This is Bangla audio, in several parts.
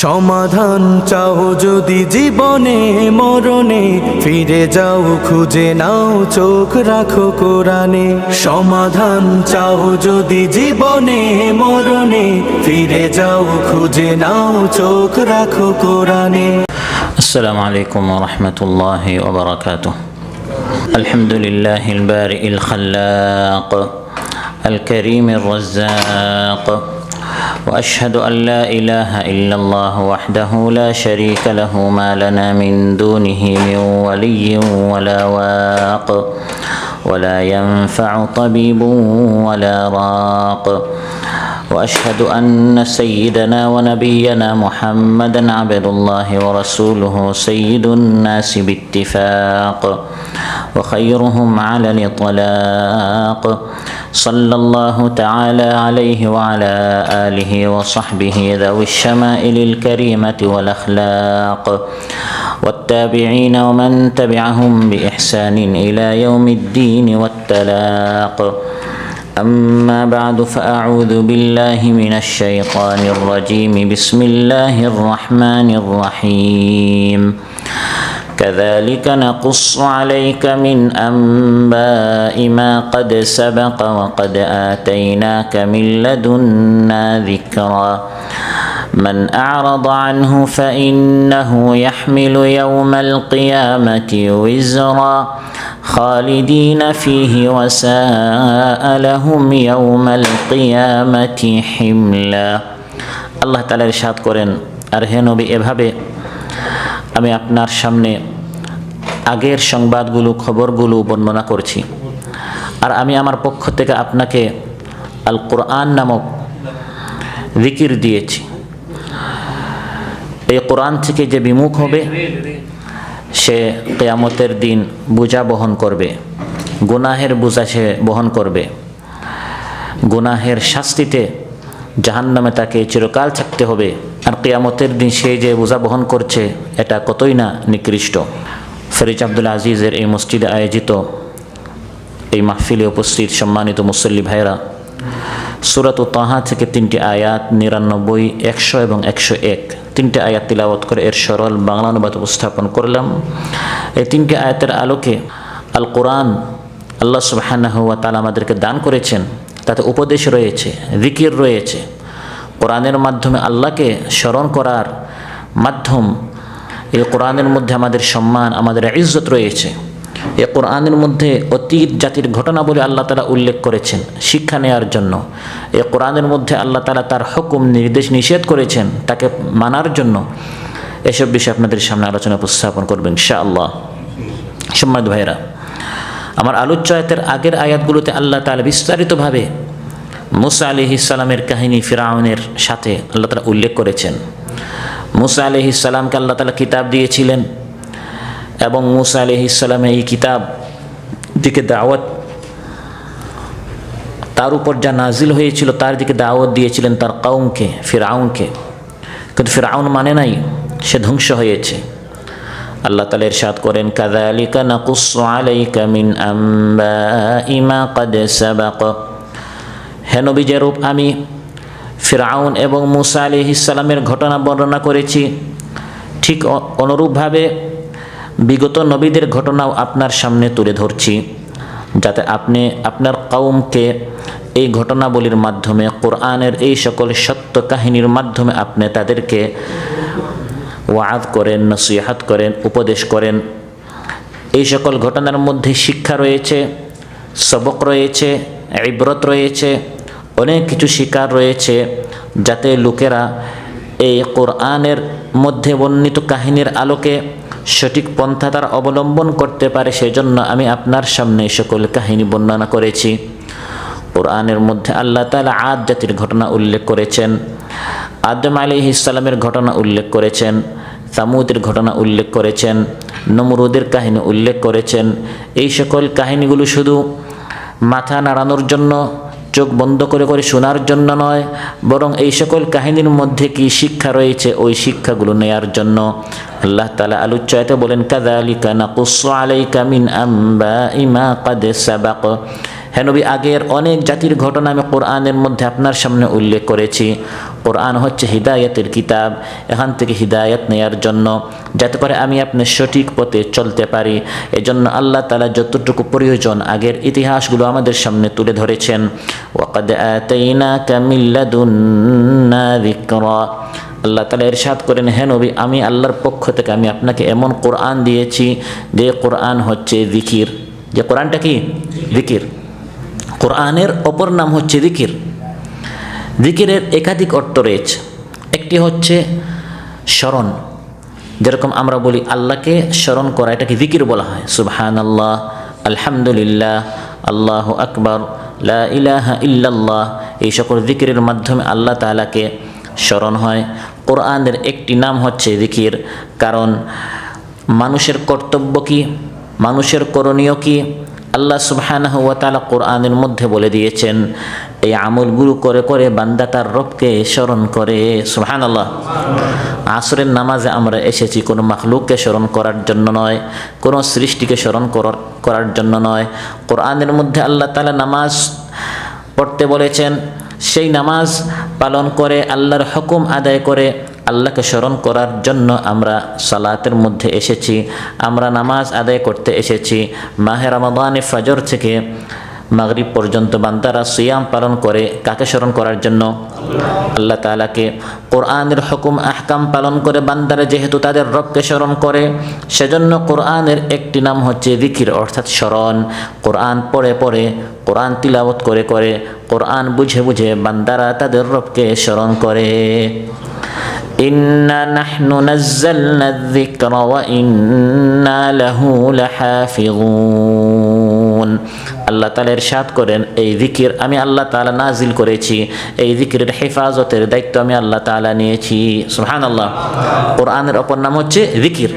সমাধান চাও যদি জীবনে মরণে, ফিরে যাও খুঁজে নাও চোখ রাখো কোরআনে। সমাধান চাও যদি জীবনে মরণে, ফিরে যাও খুঁজে নাও চোখ রাখো কোরআনে। السلام عليكم ورحمة الله وبركاته. الحمد لله البارئ الخلاق الكريم الرزاق، وأشهد أن لا إله إلا الله وحده لا شريك له، ما لنا من دونه من ولي ولا واق، ولا ينفع طبيب ولا راق. وأشهد أن سيدنا ونبينا محمدًا عبد الله ورسوله، سيد الناس باتفاق وخيرهم على الإطلاق، صلى الله تعالى عليه وعلى آله وصحبه ذوي الشمائل الكريمة والأخلاق، والتابعين ومن تبعهم بإحسان إلى يوم الدين والتلاق. أما بعد، فأعوذ بالله من الشيطان الرجيم. بسم الله الرحمن الرحيم. كذلك نقص عليك من أنباء ما قد سبق، وقد آتيناك من لدنا ذكرا. من أعرض عنه فإنه يحمل يوم القيامة وزرا، خالدين فيه وساء لهم يوم القيامة حملا. আল্লাহ তাআলা ইরশাদ করেন, আর হে নবী, এভাবে আমি আপনার সামনে আগের সংবাদগুলো, খবরগুলো বর্ণনা করছি, আর আমি আমার পক্ষ থেকে আপনাকে আল কোরআন নামক জিকির দিয়েছি। এই কোরআন থেকে যে বিমুখ হবে সে কিয়ামতের দিন বোঝা বহন করবে, গুনাহের বোঝা সে বহন করবে। গুনাহের শাস্তিতে জাহান্নামে তাকে চিরকাল থাকতে হবে। আর কিয়ামতের দিন সে যে বোঝা বহন করছে, এটা কতই না নিকৃষ্ট। ফরিদ আব্দুল আজিজের এই মসজিদে আয়োজিত এই মাহফিলে উপস্থিত সম্মানিত মুসল্লি ভাইরা, সূরাত তাহা থেকে 3টি আয়াত 99, 100 এবং 101 3টে আয়াত তিলাওয়াত করে এর সরল বাংলা অনুবাদ উপস্থাপন করলাম। এই 3টি আয়াতের আলোকে আল কোরআন আল্লাহ সুবহানাহু ওয়া তাআলা আমাদেরকে দান করেছেন, তাতে উপদেশ রয়েছে, জিকির রয়েছে। কোরআনের মাধ্যমে আল্লাহকে স্মরণ করার মাধ্যম। এই কোরআনের মধ্যে আমাদের সম্মান, আমাদের ইজ্জত রয়েছে। এই কোরআনের মধ্যে অতীত জাতির ঘটনাবলী আল্লাহ তাআলা উল্লেখ করেছেন শিক্ষা নেওয়ার জন্য। এই কোরআনের মধ্যে আল্লাহ তাআলা তার হুকুম, নির্দেশ, নিষেধ করেছেন তাকে মানার জন্য। এসব বিষয়ে আপনাদের সামনে আলোচনা উপস্থাপন করবেন ইনশাআল্লাহ। সম্মানিত ভাইরা, আমার আলোচ্য আয়াতের আগের আয়াতগুলোতে আল্লাহ তাআলা বিস্তারিতভাবে মুসা আলাইহিস সালামের কাহিনী ফিরআউনের সাথে আল্লাহ তাআলা উল্লেখ করেছেন। মুসা আলাইহিস সালামকে আল্লাহ তাআলা কিতাব দিয়েছিলেন এবং মুসা আলাইহিস সালামের এই কিতাব দিকে দাওয়াত, তার উপর যা নাজিল হয়েছিল তার দিকে দাওয়াত দিয়েছিলেন তার কওমকে, ফিরআউনকে। কিন্তু ফিরআউন মানে নাই, সে ধ্বংস হয়েছে। আল্লাহ তাআলা ইরশাদ করেন, কাযালিকা নাকুসসু আলাইকা মিন আনবাই মা ক্বাদ সাবাক। হে নবী, যেরূপ আমি ফিরআউন এবং মুসা আলাইহিস সালামের ঘটনা বর্ণনা করেছি, ঠিক অনুরূপভাবে বিগত নবীদের ঘটনাও আপনার সামনে তুলে ধরছি, যাতে আপনি আপনার কওমকে এই ঘটনাবলীর মাধ্যমে, কোরআনের এই সকল সত্য কাহিনীর মাধ্যমে আপনি তাদেরকে ওয়াজ করেন, নসিহত করেন, উপদেশ করেন। এই সকল ঘটনার মধ্যে শিক্ষা রয়েছে, সবক রয়েছে, ইবরত রয়েছে, অনেক কিছু শিকার রয়েছে, যাতে লোকেরা এই কোরআনের মধ্যে বর্ণিত কাহিনীর আলোকে সঠিক পন্থা তারা অবলম্বন করতে পারে। সেজন্য আমি আপনার সামনে সকল কাহিনী বর্ণনা করেছি। কোরআনের মধ্যে আল্লাহ তাআলা আদ জাতির ঘটনা উল্লেখ করেছেন, আদম আলাইহিস সালামের ঘটনা উল্লেখ করেছেন, সামুদের ঘটনা উল্লেখ করেছেন, নমরুদের কাহিনী উল্লেখ করেছেন। এই সকল কাহিনীগুলো শুধু মাথা নাড়ানোর জন্য, চোখ বন্ধ করে করে শোনার জন্য নয়, বরং এই সকল কাহিনীর মধ্যে কি শিক্ষা রয়েছে ওই শিক্ষাগুলো নেয়ার জন্য। আল্লাহ তাআলা আলোচ্য আয়াতে বলেন, কাযালিকা নাকুসসু আলাইকা মিন আনবাই মা ক্বাদ সাবাক। হে নবী, আগের অনেক জাতির ঘটনা আমি কোরআনের মধ্যে আপনার সামনে উল্লেখ করেছি। কোরআন হচ্ছে হিদায়াতের কিতাব, এখান থেকে হিদায়াত নেয়ার জন্য, যাতে করে আমি আপনার সঠিক পথে চলতে পারি। এজন্য আল্লাহ তাআলা যতটুকু প্রয়োজন আগের ইতিহাসগুলো আমাদের সামনে তুলে ধরেছেন। ওয়াকাদ আতাইনাকা মিন লাদুন্না যিকরা, আল্লাহ তাআলা ইরশাদ করেন, হে নবী, আমি আল্লাহর পক্ষ থেকে আমি আপনাকে এমন কোরআন দিয়েছি যে কোরআন হচ্ছে যিকির। যে কোরআনটা কি? যিকির। কোরআনের অপর নাম হচ্ছে যিকির। যিকিরের একাধিক অর্থ রয়েছে। একটি হচ্ছে স্মরণ, যেরকম আমরা বলি আল্লাহকে স্মরণ করা, এটাকে যিকির বলা হয়। সুবহানাল্লাহ, আলহামদুলিল্লাহ, আল্লাহু আকবার, লা ইলাহা ইল্লাল্লাহ, এই সকল যিকিরের মাধ্যমে আল্লাহ তাআলাকে স্মরণ হয়। কোরআনের একটি নাম হচ্ছে যিকির, কারণ মানুষের কর্তব্য কি, মানুষের করণীয় কি, আল্লাহ সুবহানাহু ওয়া তাআলা কোরআনের মধ্যে বলে দিয়েছেন। এই আমলগুলো করে করে বান্দা তার রবকে স্মরণ করে। সুবহানাল্লাহ। আসরের নামাজে আমরা এসেছি কোনো মাখলুককে স্মরণ করার জন্য নয়, কোনো সৃষ্টিকে স্মরণ করার জন্য নয়। কোরআনের মধ্যে আল্লাহ তাআলা নামাজ পড়তে বলেছেন, সেই নামাজ পালন করে আল্লাহর হুকুম আদায় করে আল্লাহকে স্মরণ করার জন্য আমরা সালাতের মধ্যে এসেছি, আমরা নামাজ আদায় করতে এসেছি। মাহে রমাদানে ফজর থেকে মাগরিব পর্যন্ত বান্দারা সিয়াম পালন করে কাকে স্মরণ করার জন্য? আল্লাহ তাআলাকে। কোরআনের হুকুম আহকাম পালন করে বান্দারা যেহেতু তাদের রবকে স্মরণ করে, সেজন্য কোরআনের একটি নাম হচ্ছে যিকির, অর্থাৎ স্মরণ। কোরআন পড়ে পড়ে, কোরআন তিলাওয়াত করে করে, কোরআন বুঝে বুঝে বান্দারা তাদের রবকে স্মরণ করে। ইন্না নাহনু নাযালনা যিকরা ওয়া ইন্না লাহু লাহাফিযুন। আল্লাহ তাআলা ইরশাদ করেন, এই যিকির আমি আল্লাহ তাআলা নাজিল করেছি, এই যিকিরের হেফাজতের দায়িত্ব আমি আল্লাহ তাআলা নিয়েছি। সুবহানাল্লাহ। কোরআনের অপর নাম হচ্ছে যিকির।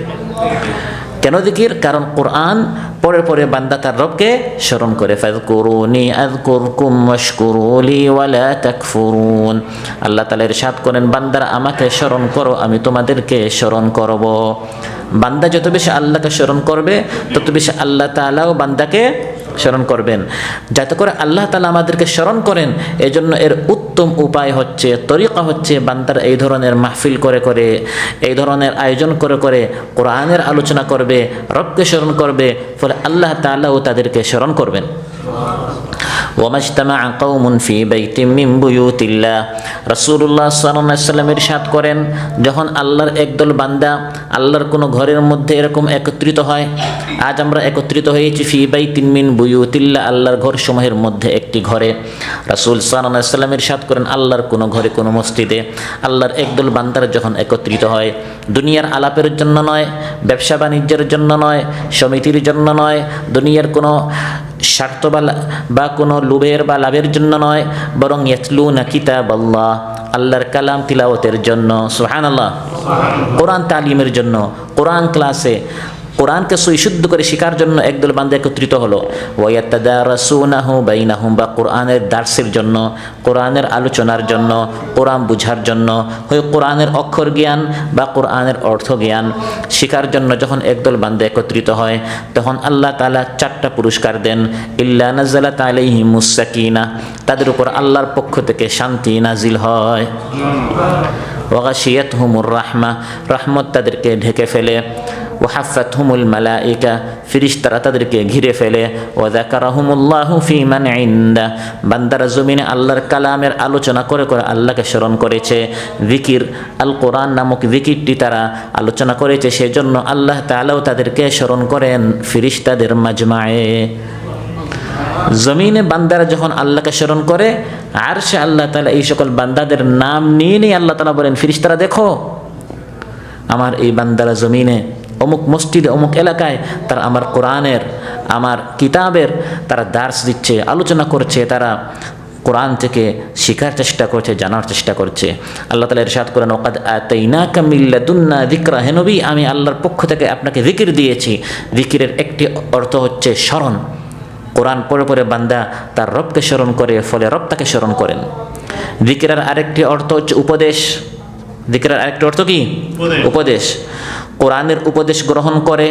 কেন যিকির? কারণ কোরআন পড়ে পড়ে বান্দা তার রবকে স্মরণ করে। ফাযকুরুনি আযকুরকুম ওয়াশকুরু লি ওয়া লা তাকফুরুন। আল্লাহ তাআলা ইরশাদ করেন, বান্দারা আমাকে স্মরণ করো, আমি তোমাদেরকে স্মরণ করব। বান্দা যত বেশি আল্লাহকে স্মরণ করবে, তত বেশি আল্লাহ তাআলাও বান্দাকে স্মরণ করবেন। যাতে করে আল্লাহ তাআলা আমাদেরকে স্মরণ করেন, এজন্য এর উত্তম উপায় হচ্ছে, তরিকা হচ্ছে, বান্দার এই ধরনের মাহফিল করে করে, এই ধরনের আয়োজন করে করে কোরআনের আলোচনা করবে, রবকে স্মরণ করবে, ফলে আল্লাহ তাআলাও তাদেরকে স্মরণ করবেন। ওয়ামা ইজতামাআ কওমুন ফি বাইতিন মিন বুয়ুতিল্লাহ, রাসূলুল্লাহ সাল্লাল্লাহু আলাইহি ওয়াসাল্লাম ইরশাদ করেন, যখন আল্লাহর একদল বান্দা আল্লাহর কোনো ঘরের মধ্যে এরকম একত্রিত হয়, আজ আমরা একত্রিত হয়েছি ফি বাইতিন মিন বুয়ুতিল্লাহ, আল্লাহর ঘরসমূহের মধ্যে একটি ঘরে। রাসূল সাল্লাল্লাহু আলাইহি ওয়াসাল্লাম ইরশাদ করেন, আল্লাহর কোনো ঘরে, কোনো মসজিদে আল্লাহর একদল বান্দারা যখন একত্রিত হয়, দুনিয়ার আলাপের জন্য নয়, ব্যবসা বাণিজ্যের জন্য নয়, সমিতির জন্য নয়, দুনিয়ার কোনো স্বার্থ বা কোনো লোভের বা লাভের জন্য নয়, বরং ইয়াতলুনা কিতাবাল্লাহ, আল্লাহর কালাম তিলাওয়াতের জন্য। সুবহানাল্লাহ। কোরআন তালিমের জন্য, কোরআন ক্লাসে কোরআনকে সুশুদ্ধ করে শেখার জন্য একদল বান্দা একত্রিত হলো। ওয়ায়াতাদারাসুনাহু বাইনাহুম, বা কোরআনের দার্সের জন্য, কোরআনের আলোচনার জন্য, কোরআন বুঝার জন্য, হয় কোরআনের অক্ষর জ্ঞান বা কোরআনের অর্থ জ্ঞান শেখার জন্য যখন একদল বান্দা একত্রিত হয়, তখন আল্লাহ তাআলা 4টা পুরস্কার দেন। ইল্লা নাযালাত আলাইহিমুস সাকিনাহ, তাদের উপর আল্লাহর পক্ষ থেকে শান্তি নাজিল হয়। ওয়া গাশিয়াতহুমুর রাহমাহ, রহমত তাদেরকে ঢেকে ফেলে। ওয়াহাফাতহুমুল মালাইকা, ফেরেশতারা তাদেরকে ঘিরে ফেলে। ওয়া যাকারাহুমুল্লাহু ফি মান ইনদা, বান্দারা জমিনে আল্লাহর কালামের আলোচনা করে করে আল্লাহকে স্মরণ করেছে। যিকির, আল কোরআন নামক যিকিরটি তারা আলোচনা করেছে, সেজন্য আল্লাহ তাআলাও তাদেরকে স্মরণ করেন ফেরেশতাদের মাজমায়ে। জমিনে বান্দারা যখন আল্লাহকে স্মরণ করে, আরশে আল্লাহ তাআলা এই সকল বান্দাদের নাম নিয়ে নিয়ে আল্লাহ তাআলা বলেন, ফেরেশতারা দেখো আমার এই বান্দারা জমিনে অমুক মসজিদে অমুক এলাকায় তারা আমার কোরআনের, আমার কিতাবের তারা দার্স দিচ্ছে, আলোচনা করছে, তারা কোরআন থেকে শেখার চেষ্টা করছে, জানার চেষ্টা করছে। আল্লাহ তাআলা ইরশাদ করেন, ওয়াকাদ আতাইনাকা মিন লাদুন্না যিকরা, হে নবী আমি আল্লাহর পক্ষ থেকে আপনাকে যিকির দিয়েছি। যিকিরের একটি অর্থ হচ্ছে স্মরণ। কোরআন পড়ে পড়ে বান্দা তার রবকে স্মরণ করে, ফলে রব তাকে স্মরণ করেন। যিকিরের আরেকটি অর্থ হচ্ছে উপদেশ। যিকিরের আরেকটি অর্থ কি? উপদেশ। কোরআনের উপদেশ গ্রহণ করে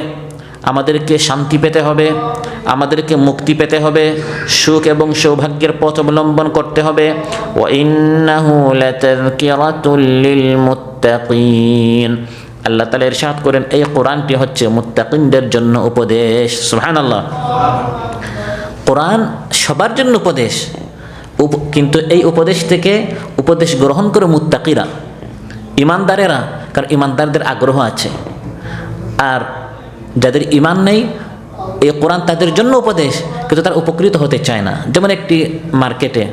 আমাদেরকে শান্তি পেতে হবে, আমাদেরকে মুক্তি পেতে হবে, সুখ এবং সৌভাগ্যের পথ অবলম্বন করতে হবে। ওয়া ইন্নাহু লাতাযকিরাতুল লিল মুত্তাকিন, আল্লাহ তাআলা ইরশাদ করেন এই কোরআনটি হচ্ছে মুত্তাকিনদের জন্য উপদেশ। সুবহানাল্লাহ। কোরআন সবার জন্য উপদেশ, কিন্তু এই উপদেশ থেকে উপদেশ গ্রহণ করে মুত্তাকিরা, ইমানদারেরা, কারণ ইমানদারদের আগ্রহ আছে। আর যাদের ইমান নেই, এই কোরআন তাদের জন্য উপদেশ, কিন্তু তারা উপকৃত হতে চায় না। যেমন একটি মার্কেটে,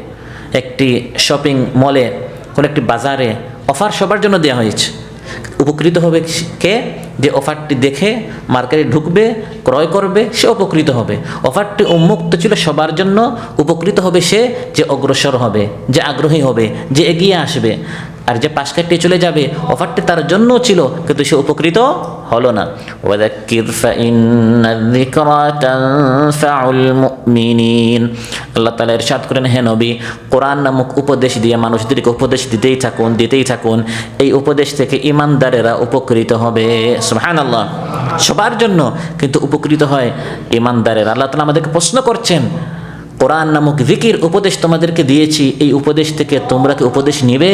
একটি শপিং মলে, কোনো একটি বাজারে অফার সবার জন্য দেওয়া হয়েছে। উপকৃত হবে কে? যে অফারটি দেখে মার্কেটে ঢুকবে, ক্রয় করবে, সে উপকৃত হবে। অফারটি উন্মুক্ত ছিল সবার জন্য, উপকৃত হবে সে যে অগ্রসর হবে, যে আগ্রহী হবে, যে এগিয়ে আসবে। আর যে পাশ কাটিয়ে চলে যাবে, অফারটি তার জন্যও ছিল কিন্তু সে উপকৃত হলো না। ওয়াযাক্কির ফাইন্নায যিকরা তানফাউল মুমিনিন, আল্লাহ তাআলা ইরশাদ করেন, হে নবী, কোরআন নামক উপদেশ দিয়ে মানুষদেরকে উপদেশ দিতেই থাকুন। এই উপদেশ থেকে ঈমানদারেরা উপকৃত হবে। সুবহানাল্লাহ। সবার জন্য, কিন্তু উপকৃত হয় ঈমানদারেরা। আল্লাহ তাআলা আমাদেরকে প্রশ্ন করছেন, কোরআন নামক জিকির উপদেশ তোমাদেরকে দিয়েছি, এই উপদেশ থেকে তোমরা কি উপদেশ নিবে?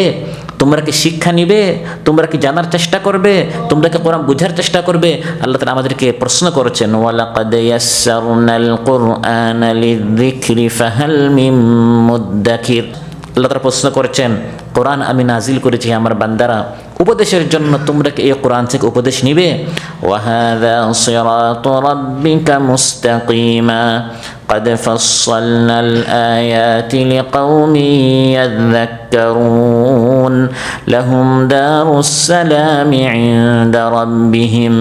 তোমরা কি শিক্ষা নিবে? তোমরা কি জানার চেষ্টা করবে? তোমরা কি কোরআন বুঝার চেষ্টা করবে? আল্লাহ তাআলা আমাদেরকে প্রশ্ন করেছেন, ওয়ালাকাদ ইয়াসসারনাল কুরআনা লিযিকরি ফাহাল মিন মুদ্দাকির। আল্লাহ তাআলা প্রশ্ন করেছেন, কোরআন আমি নাজিল করেছি আমার বান্দারা উপদেশের জন্য, তোমরা কি এই কোরআন থেকে উপদেশ নিবে? ওয়াহাযা সিরাতু রাব্বিকা মুস্তাকিমা قد فصلنا الآيات لقوم يذكرون لهم دار السلام عند ربهم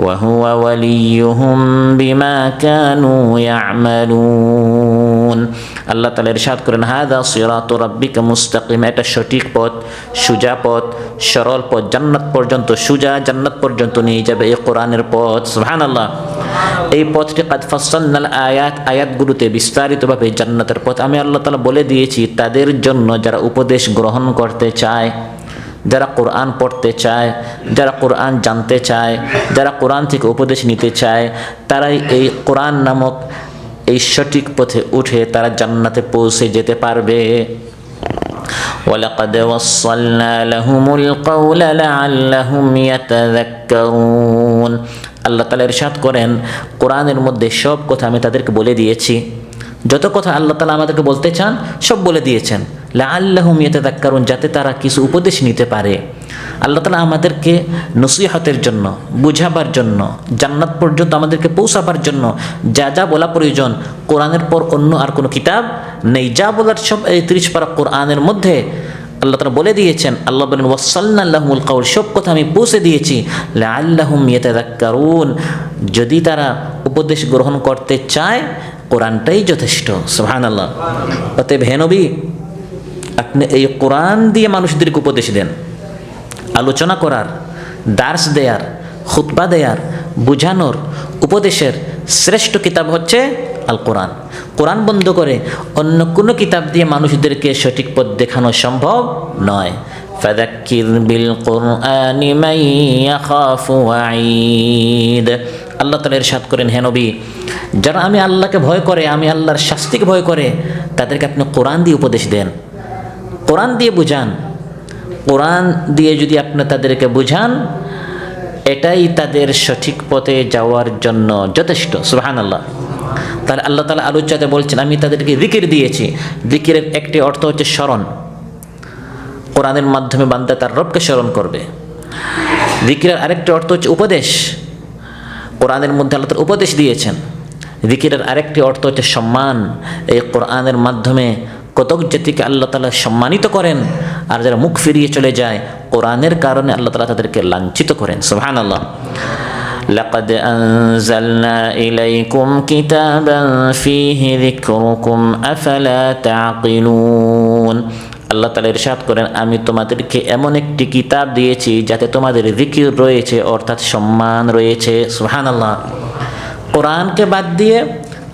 وهو وليهم بما كانوا يعملون। আল্লাহ তাআলা ইরশাদ করেন, হাযা সিরাতু রাব্বিকা মুস্তাকিম, এটা সঠিক পথ, সোজা পথ, সরল পথ, জান্নাত পর্যন্ত, সোজা জান্নাত পর্যন্ত নিয়ে যাবে এই কোরআনের পথ। সুবহানাল্লাহ। এই পথটি কাদ ফাসসালনাল আয়াত, আয়াতগুলোতে বিস্তারিতভাবে জান্নাতের পথ আমি আল্লাহ তাআলা বলে দিয়েছি তাদের জন্য যারা উপদেশ গ্রহণ করতে চায়, যারা কোরআন পড়তে চায়, যারা কোরআন জানতে চায়, যারা কোরআন থেকে উপদেশ নিতে চায়, তারাই এই কোরআন নামক এই সঠিক পথে উঠে তারা জান্নাতে পৌঁছে যেতে পারবে। ওয়ালাকাদ ওয়াসসালনা লাহুমুল কাওলা লাআল্লাহুম ইয়াতাযাক্কারুন। আল্লাহ তাআলা ইরশাদ করেন, কোরআনের মধ্যে সব কথা আমি তাদেরকে বলে দিয়েছি। যত কথা আল্লাহ তাআলা আমাদেরকে বলতে চান সব বলে দিয়েছেন, লাআল্লাহুম ইয়াতাযাক্কারুন, যাতে তারা কিছু উপদেশ নিতে পারে। আল্লাহ তাআলা আমাদেরকে নসিহতের জন্য, বুঝাবার জন্য, জান্নাত পর্যন্ত আমাদেরকে পৌঁছাবার জন্য যা যা বলা প্রয়োজন, কোরআনের পর অন্য আর কোনো কিতাব নেই। যা বলার সব এই 30 পারা কোরআনের মধ্যে আল্লাহ তাআলা বলে দিয়েছেন। আল্লাহ বলেন, ওয়াসসালনা লাহুমুল কাওল, সব কথা আমি পৌঁছে দিয়েছি, লাআল্লাহুম ইয়াতাযাক্কারুন, যদি তারা উপদেশ গ্রহণ করতে চায় কোরআনটাই যথেষ্ট। সুবহানাল্লাহ। অতএব হে নবী, আপনি এই কোরআন দিয়ে মানুষদেরকে উপদেশ দেন। আলোচনা করার, দার্স দেয়ার, খুতবা দেয়ার, বুঝানোর, উপদেশের শ্রেষ্ঠ কিতাব হচ্ছে আল কোরআন। কোরআন বন্ধ করে অন্য কোনো কিতাব দিয়ে মানুষদেরকে সঠিক পথ দেখানো সম্ভব নয়। ফাযাক্কির বিল কুরআনি মান ইয়াখাফু ওয়াঈদ। আল্লাহ তাআলা ইরশাদ করেন, হে নবী, যারা আমি আল্লাহকে ভয় করে, আমি আল্লাহর শাস্তিকে ভয় করে, তাদেরকে আপনি কোরআন দিয়ে উপদেশ দেন, কোরআন দিয়ে বুঝান। কোরআন দিয়ে যদি আপনি তাদেরকে বুঝান, এটাই তাদের সঠিক পথে যাওয়ার জন্য যথেষ্ট। সুবহানাল্লাহ। তাহলে আল্লাহ তাআলা আলোচনাতে বলছেন, আমি তাদেরকে জিকির দিয়েছি। জিকিরের একটি অর্থ হচ্ছে স্মরণ, কোরআনের মাধ্যমে বান্দা তার রবকে স্মরণ করবে। জিকিরের আরেকটি অর্থ হচ্ছে উপদেশ, কোরআনের মধ্যে আল্লাহ তাআলা উপদেশ দিয়েছেন। জিকিরের আরেকটি অর্থ হচ্ছে সম্মান, এই কোরআনের মাধ্যমে কতক জাতিকে আল্লাহ তাআলা সম্মানিত করেন, আর যারা মুখ ফিরিয়ে চলে যায় কোরআনের কারণে আল্লাহ তাআলা তাদেরকে লাঞ্ছিত করেন। সুবহানাল্লাহ। লাকাদ আনজালনা ইলাইকুম কিতাবান ফীহি যিকরুকুম আফালা তা'কিলুন। আল্লাহ তাআলা ইরশাদ করেন, আমি তোমাদেরকে এমন একটি কিতাব দিয়েছি যাতে তোমাদের জিকির রয়েছে, অর্থাৎ সম্মান রয়েছে। সুবহানাল্লাহ। কোরআনকে বাদ দিয়ে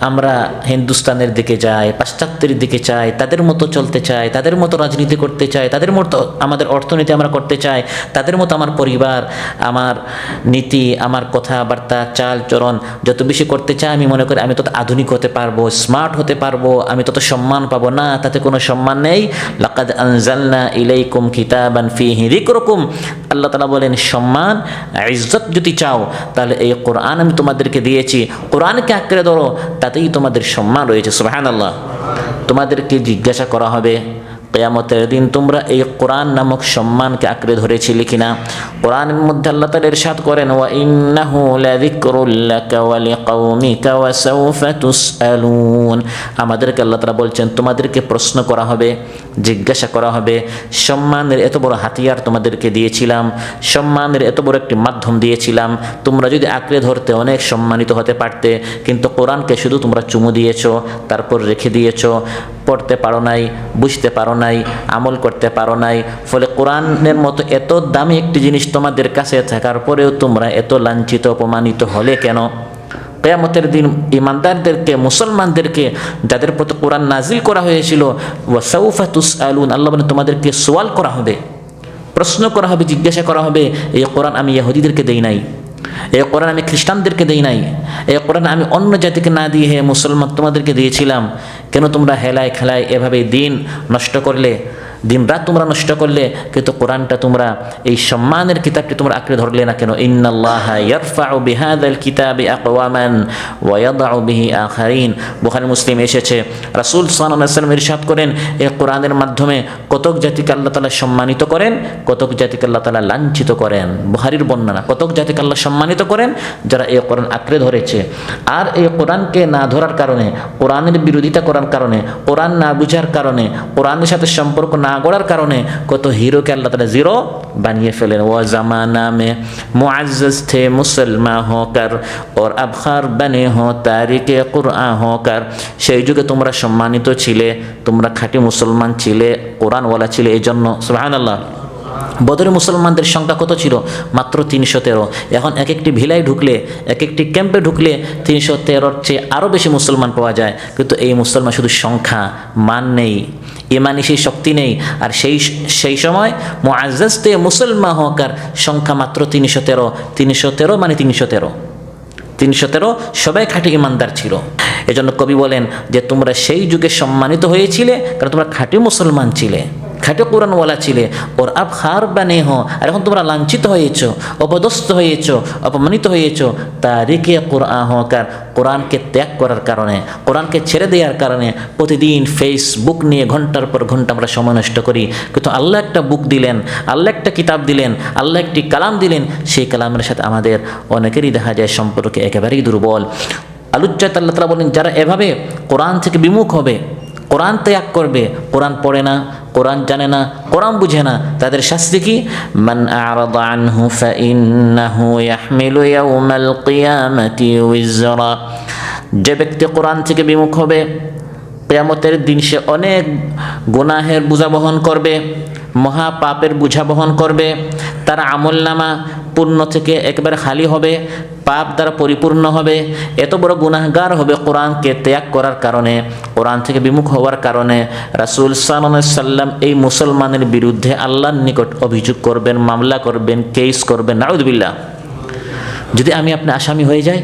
আমরা হিন্দুস্তানের দিকে যাই, পাশ্চাত্যের দিকে চাই, তাদের মতো চলতে চাই, তাদের মতো রাজনীতি করতে চাই, তাদের মতো আমাদের অর্থনীতি আমরা করতে চাই, তাদের মতো আমার পরিবার, আমার নীতি, আমার কথাবার্তা, চাল চরণ যত বেশি করতে চাই, আমি মনে করি আমি তত আধুনিক হতে পারবো, স্মার্ট হতে পারবো, আমি তত সম্মান পাবো। না, তাতে কোনো সম্মান নেই। লাকাদ আনজালনা ইলাইকুম কিতাবান ফীহি যিকরুকুম, আল্লাহ তাআলা বলেন সম্মান ইজ্জত যদি চাও তাহলে এই কোরআন আমি তোমাদেরকে দিয়েছি, কোরআনকে আঁকড়ে ধরো, তাতেই তোমাদের সম্মান রয়েছে। সুবহানাল্লাহ। তোমাদেরকে জিজ্ঞাসা করা হবে কিয়ামতের দিন তোমরা এই কোরআন নামক সম্মানকে আঁকড়ে ধরেছিলে কিনা। কোরআনের মধ্যে আল্লাহ তাআলা ইরশাদ করেন, ওয়া ইন্নাহু লাযিকরুল লাকা ওয়া লিকাওমিকা ওয়া সাওফা তুসআলুন। আমাদেরকে আল্লাহ তাআলা বলছেন তোমাদেরকে প্রশ্ন করা হবে, জিজ্ঞাসা করা হবে। সম্মানের এত বড় হাতিয়ার তোমাদেরকে দিয়েছিলাম, সম্মানের এত বড় একটি মাধ্যম দিয়েছিলাম, তোমরা যদি আঁকড়ে ধরতে অনেক সম্মানিত হতে পারতে, কিন্তু কোরআনকে শুধু তোমরা চুমু দিয়েছো, তারপর রেখে দিয়েছো, পড়তে পারো নাই, বুঝতে পারো নাই, আমল করতে পারো নাই। ফলে কোরআনের মতো এত দামি একটি জিনিস তোমাদের কাছে থাকার পরেও তোমরা এত লাঞ্ছিত অপমানিত হলে কেন? কিয়ামতের দিন ঈমানদারদেরকে, মুসলমানদেরকে, যাদের প্রতি কোরআন নাজিল করা হয়েছিল, ওয়া সাউফা তুসআলুন, আল্লাহ বলেন তোমাদেরকে সওয়াল করা হবে, প্রশ্ন করা হবে, জিজ্ঞাসা করা হবে। এই কোরআন আমি ইহুদিদেরকে দেই নাই, এই কোরআন আমি খ্রিস্টানদেরকে দেই নাই, এই কোরআন আমি অন্য জাতিকে না দিয়ে হে মুসলমান তোমাদেরকে দিয়েছিলাম। কেন তোমরা হেলায় খেলায় এভাবে দিন নষ্ট করলে, দিন রাত তোমরা নষ্ট করলে, কিন্তু কোরআনটা তোমরা, এই সম্মানের কিতাবটি তোমরা আঁকড়ে ধরলে না কেন? ইন্নাল্লাহা ইয়ারফাউ বিহাযাল কিতাবি আকওয়ামান ওয়া ইয়াদউ বিহি আখারিন। বুখারী মুসলিম এসেছে, রাসূল সাল্লাল্লাহু আলাইহি ওয়াসাল্লাম ইরশাদ করেন, এই কোরআনের মাধ্যমে কতক জাতিকে আল্লাহ তাআলা সম্মানিত করেন, কতক জাতিকে আল্লাহ তাআলা লাঞ্ছিত করেন। বুখারীর বর্ণনা, কতক জাতিকে আল্লাহ সম্মানিত করেন যারা এই কোরআন আঁকড়ে ধরেছে, আর এই কোরআনকে না ধরার কারণে, কোরআনের বিরোধিতা করার কারণে, কোরআন না বুঝার কারণে, কোরআনের সাথে সম্পর্ক না গড়ার কারণে কত হিরোকে আল্লাহ তাআলা জিরো বানিয়ে ফেলেন। ও জামানা মে মুআজ্জাজ থে মুসলমান হোকর और अब खार बने हो तारिके कुरआन होकर। সেই যুগে তোমরা সম্মানিত ছিলে, তোমরা খাঁটি মুসলমান ছিলে, কোরআনওয়ালা ছিলে, এই জন্য। সুবহানাল্লাহ। বদরে মুসলমানদের সংখ্যা কত ছিল? মাত্র 313। এখন এক একটি ভিলায় ঢুকলে, এক একটি ক্যাম্পে ঢুকলে 313-র চেয়ে আরও বেশি মুসলমান পাওয়া যায়। কিন্তু এই মুসলমান শুধু সংখ্যা, মান নেই, ইমানি সেই শক্তি নেই। আর সেই সময় মুআজ্জাজ তে মুসলমান হকার সংখ্যা মাত্র 313। 313 মানে 313 সবাই খাঁটি ইমানদার ছিল। এজন্য কবি বলেন যে তোমরা সেই যুগে সম্মানিত হয়েছিলে কারণ তোমরা খাঁটি মুসলমান ছিলে, খাঁটি কোরআনওয়ালা ছিলে। ওর আব খার বানে হো, আর এখন তোমরা লাঞ্ছিত হয়েছো, অপদস্থ হয়েছো, অপমানিত হয়েছো তারিকে কোরআন হকার, কোরআনকে ত্যাগ করার কারণে, কোরআনকে ছেড়ে দেওয়ার কারণে। প্রতিদিন ফেসবুক নিয়ে ঘন্টার পর ঘন্টা আমরা সময় নষ্ট করি। কিন্তু আল্লাহ একটা বুক দিলেন, আল্লাহ একটা কিতাব দিলেন, আল্লাহ একটি কালাম দিলেন, সেই কালামের সাথে আমাদের অনেকেরই দেখা যায় সম্পর্কে একেবারেই দুর্বল। আলুচ্চাত আল্লাহ তাআলা বলেন যারা এভাবে কোরআন থেকে বিমুখ হবে, কোরআন ত্যাগ করবে, কোরআন পড়ে না, কোরআন জানে না, কোরআন বুঝে না, তাদের শাস্তি কি? মান আ'রাদা আনহু ফাইন্নাহু ইয়াহমিলু ইয়াওমাল কিয়ামাতি উযরা। যে ব্যক্তি কোরআন থেকে বিমুখ হবে, কিয়ামতের দিন সে অনেক গুনাহের বোঝা বহন করবে, মহা পাপের বোঝা বহন করবে। তার আমলনামা পুণ্য থেকে একবার খালি হবে, পাপ দ্বারা পরিপূর্ণ হবে। এত বড় গুনাহগার হবে কোরআনকে ত্যাগ করার কারণে, কোরআন থেকে বিমুখ হওয়ার কারণে। রাসূল সাল্লাল্লাহু আলাইহি সাল্লাম এই মুসলমানের বিরুদ্ধে আল্লাহর নিকট অভিযোগ করবেন, মামলা করবেন, কেস করবেন। নাউযুবিল্লাহ। যদি আমি আপনি আসামি হয়ে যাই,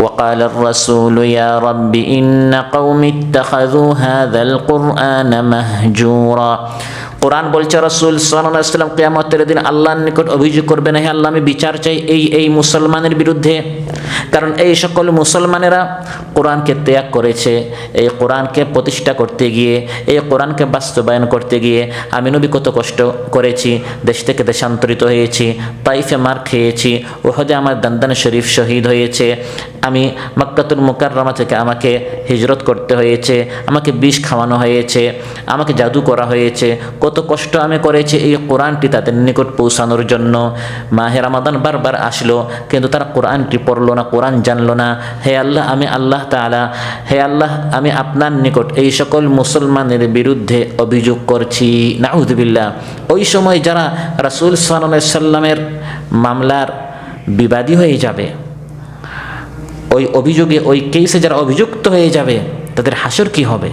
وقال الرسول يا رب إن قوم اتخذوا هذا القرآن مهجورا। কোরআন বলছে রাসূল সাল্লাল্লাহু আলাইহি ওয়াসাল্লাম কিয়ামতের দিন আল্লাহর নিকট অভিযোগ করবেন, হে আল্লাহ আমি বিচার চাই এই মুসলমানের বিরুদ্ধে, কারণ এই সকল মুসলমানেরা কোরআনকে ত্যাগ করেছে। এই কোরআনকে প্রতিষ্ঠা করতে গিয়ে, এই কোরআনকে বাস্তবায়ন করতে গিয়ে আমি নবী কত কষ্ট করেছি, দেশ থেকে দেশান্তরিত হয়েছি, তাইফে মার খেয়েছি, উহুদে আমার দান্দান শরীফ শহীদ হয়েছে, আমি মক্কাতুল মুকাররমা থেকে আমাকে হিজরত করতে হয়েছে, আমাকে বিষ খাওয়ানো হয়েছে, আমাকে জাদু করা হয়েছে, কত কষ্ট আমি করেছি এই কোরআনটি তাদের নিকট পৌঁছানোর জন্য। মাহে রমাদান বারবার আসলো কিন্তু তারা কোরআনটি পড়লো না, কোরআন জানলো না। হে আল্লাহ, আমি আল্লাহ তাআলা, হে আল্লাহ আমি আপনার নিকট এই সকল মুসলমানের বিরুদ্ধে অভিযোগ করছি। নাউযুবিল্লাহ। ওই সময় যারা রাসূল সাল্লাল্লাহু আলাইহি সাল্লামের মামলার বিবাদী হয়ে যাবে, ওই অভিযোগে, ওই কেসে যারা অভিযুক্ত হয়ে যাবে তাদের হাসর কি হবে?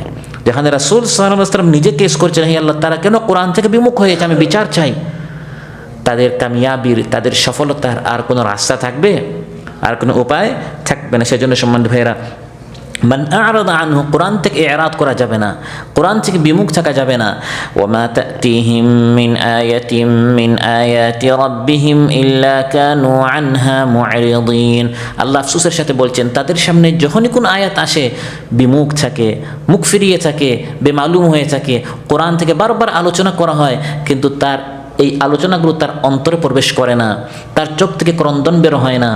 যেখানে রাসূল সাল্লাল্লাহু আলাইহি ওয়াসাল্লাম নিজে কেস করছেন, হে আল্লাহ তারা কেন কোরআন থেকে বিমুখ হয়েছে, আমি বিচার চাই, তাদের কামিয়াবির, তাদের সফলতার আর কোনো রাস্তা থাকবে? আর কোনো উপায় থাকবে না। সেজন্য সম্মানিত ভাইয়েরা, মান আ'রাদা আনহু, কোরআন থেকে ইরাদ করা যাবে না, কোরআন থেকে বিমুখ থাকা যাবে না। ওয়া মা তা'তিহিম মিন আয়াতিন মিন আয়াতি রাব্বিহিম ইল্লা কানু আনহা মু'রিদিন। আল্লাহ আফসোসের সাথে বলছেন, তাদের সামনে যখনই কোনো আয়াত আসে বিমুখ থাকে, মুখ ফিরিয়ে থাকে, বেমালুম হয়ে থাকে। কোরআন থেকে বারবার আলোচনা করা হয়, কিন্তু তার এই আলোচনাগুলো তার অন্তরে প্রবেশ করে না, তার চোখ থেকে ক্রন্দন বের হয় না,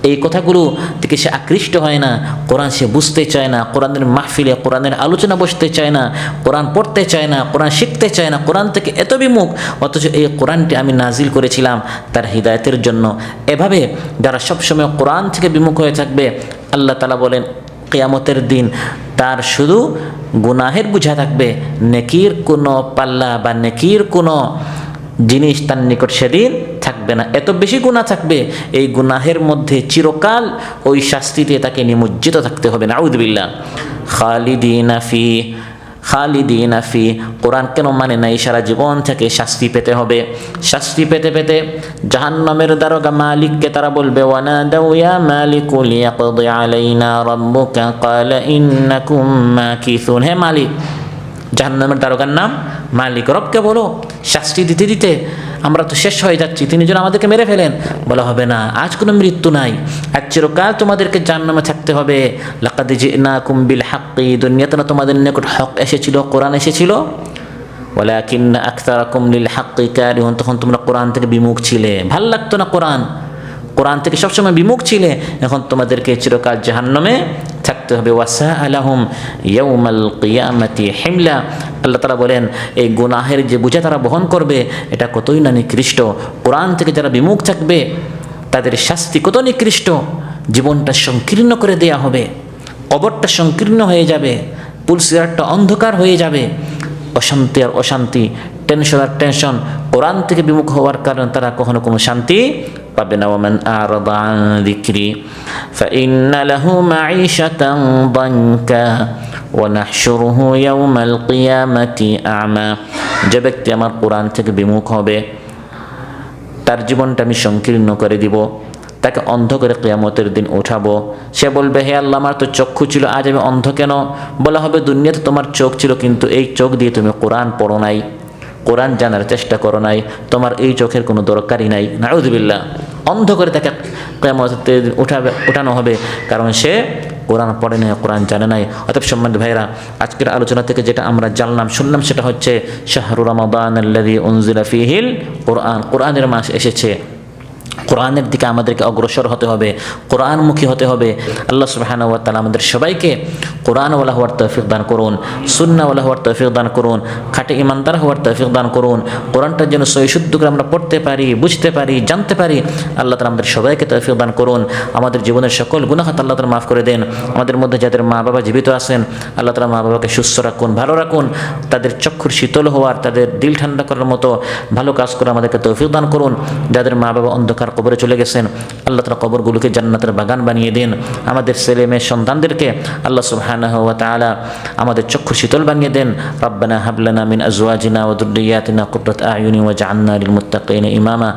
এই কথাগুলো থেকে সে আকৃষ্ট হয় না, কোরআন সে বুঝতে চায় না, কোরআনের মাহফিলে কোরআনের আলোচনা বসতে চায় না, কোরআন পড়তে চায় না, কোরআন শিখতে চায় না, কোরআন থেকে এত বিমুখ। অথচ এই কোরআনটি আমি নাজিল করেছিলাম তার হিদায়তের জন্য। এভাবে যারা সবসময় কোরআন থেকে বিমুখ হয়ে থাকবে, আল্লাহ তাআলা বলেন কিয়ামতের দিন তার শুধু গুনাহের বোঝা থাকবে, নেকির কোনো পাল্লা বা নেকির কোনো জিনিস তার নিকট সেদিন থাকবে না। এত বেশি গুনাহ থাকবে, এই গুনাহের মধ্যে চিরকাল ওই শাস্তিতে তাকে নিমজ্জিত থাকতে হবে। নাউযুবিল্লাহ। খালিদিনা ফি, কোরআন কেন মানে নাই? সারা জীবন থেকে শাস্তি পেতে হবে। শাস্তি পেতে পেতে জাহান্নামের দারোগা মালিককে তারা বলবে, ওয়ানাদাউ ইয়া মালিকু লিয়াকদি আলাইনা রাব্বুকা ক্বালা ইন্নাকুম মাকিসুন। হে মালিক, জাহান্নামের দারোগার নাম মালিক, রবকে বলো শাস্তি দিতে দিতে আমরা তো শেষ হয়ে যাচ্ছি, তিনি যেন আমাদেরকে মেরে ফেলেন। বলা হবে না, আজ কোনো মৃত্যু নাই, আজ চিরকাল তোমাদেরকে জাহান্নামে থাকতে হবে। লাকাদ জি'নাকুম বিল হাক্কি, দুনিয়াতে না তোমাদের নিকট হক এসেছিল, কোরআন এসেছিল। ওয়ালাকিন্না আকতারাকুম লিল হাক্কি কারিহুন, তখন তোমরা কোরআন থেকে বিমুখ ছিলে, ভাল লাগতো না কোরআন, কোরআন থেকে সবসময় বিমুখ ছিলে, এখন তোমাদেরকে চিরকাল জাহান্নামে থাকতে হবে। ওয়াসাআ লাহুম ইয়াউমাল কিয়ামাতি হিমলা, আল্লাহ তাআলা বলেন এই গুনাহের যে বোঝা তারা বহন করবে এটা কতই না নিকৃষ্ট। কোরআন থেকে যারা বিমুখ থাকবে তাদের শাস্তি কত নিকৃষ্ট। জীবনটা সংকীর্ণ করে দেয়া হবে, কবরটা সংকীর্ণ হয়ে যাবে, পুলসিরাতটা অন্ধকার হয়ে যাবে, অশান্তি আর অশান্তি, টেনশন আর টেনশন। কোরআন থেকে বিমুখ হওয়ার কারণে তারা কখনো কোনো শান্তি পাবে না। ওয়ামান আ'রাদা আন যিকরি ফাইন্না লাহু মাঈশাতান দানকা ওয়া নাহশুরুহু ইয়াওমাল কিয়ামাতি আ'মা, যে ব্যক্তি আমার কোরআন থেকে বিমুখ হবে তার জীবনটা আমি সংকীর্ণ করে দিব, তাকে অন্ধ করে কিয়ামতের দিন উঠাবো। সে বলবে, হে আল্লাহ আমার তো চক্ষু ছিল, আজ আমি অন্ধ কেন? বলা হবে, দুনিয়াতে তোমার চোখ ছিল, কিন্তু এই চোখ দিয়ে তুমি কোরআন পড়ো নাই, কোরআন জানার চেষ্টা করো নাই, তোমার এই চোখের কোনো দরকারই নাই। নাউযুবিল্লাহ। অন্ধ করে তাকে কিয়ামতের দিন উঠানো হবে, কারণ সে কোরআন পড়ে নাই, কোরআন জানে নাই। অতএব সম্মানিত ভাইরা, আজকের আলোচনা থেকে যেটা আমরা জানলাম শুনলাম সেটা হচ্ছে শাহরু রমাদান আল্লাযী উনজিলা ফীহিল কোরআন, কোরআনের মাস এসেছে, কোরআনের দিকে আমাদেরকে অগ্রসর হতে হবে, কোরআনমুখী হতে হবে। আল্লাহ সুবহানাহু ওয়া তাআলা আমাদের সবাইকে কোরআনওয়ালা হওয়ার তৌফিক দান করুন, সুন্নাহওয়ালা হওয়ার তৌফিক দান করুন, খাঁটি ঈমানদার হওয়ার তৌফিক দান করুন। কোরআনটা যেন সহি শুদ্ধ করে আমরা পড়তে পারি, বুঝতে পারি, জানতে পারি। আল্লাহ তাআলা আমাদের সবাইকে তৌফিক দান করুন। আমাদের জীবনের সকল গুনাহ আল্লাহ তাআলা মাফ করে দেন। আমাদের মধ্যে যাদের মা বাবা জীবিত আছেন, আল্লাহ তাআলা মা বাবাকে সুস্থ রাখুন, ভালো রাখুন, তাদের চক্ষুর শীতল হওয়ার, তাদের দিল ঠান্ডা করার মতো ভালো কাজ করে আমাদেরকে তৌফিক দান করুন। যাদের মা বাবা অন্ধকার কবরে চলে গেছেন, আল্লাহ তাআলা কবরগুলোকে জান্নাতের বাগান বানিয়ে দেন। আমাদের ছেলে মেয়ে সন্তানদেরকে আল্লাহ সুবহানাহু ওয়া তাআলা আমাদের চক্ষু শীতল বানিয়ে দেন। রব্বানা হাব লানা মিন আজওয়াজিনা ওয়া যুররিয়াতিনা কুররাত আ'য়ুনি ওয়াজআলনা লিল মুত্তাকিনা ইমামা।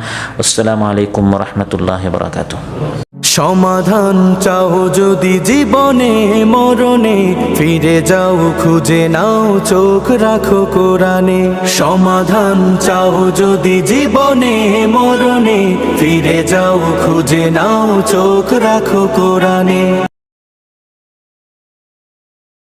আসসালামু আলাইকুম ওয়া রাহমাতুল্লাহি ওয়া বারাকাতুহু। সমাধান চাও যদি জীবনে মরণে, ফিরে যাও খুঁজে নাও চোখ রাখো কোরআনে। সমাধান চাও যদি জীবনে মরণে, ফিরে যাও খুঁজে নাও চোখ রাখো কোরআনে।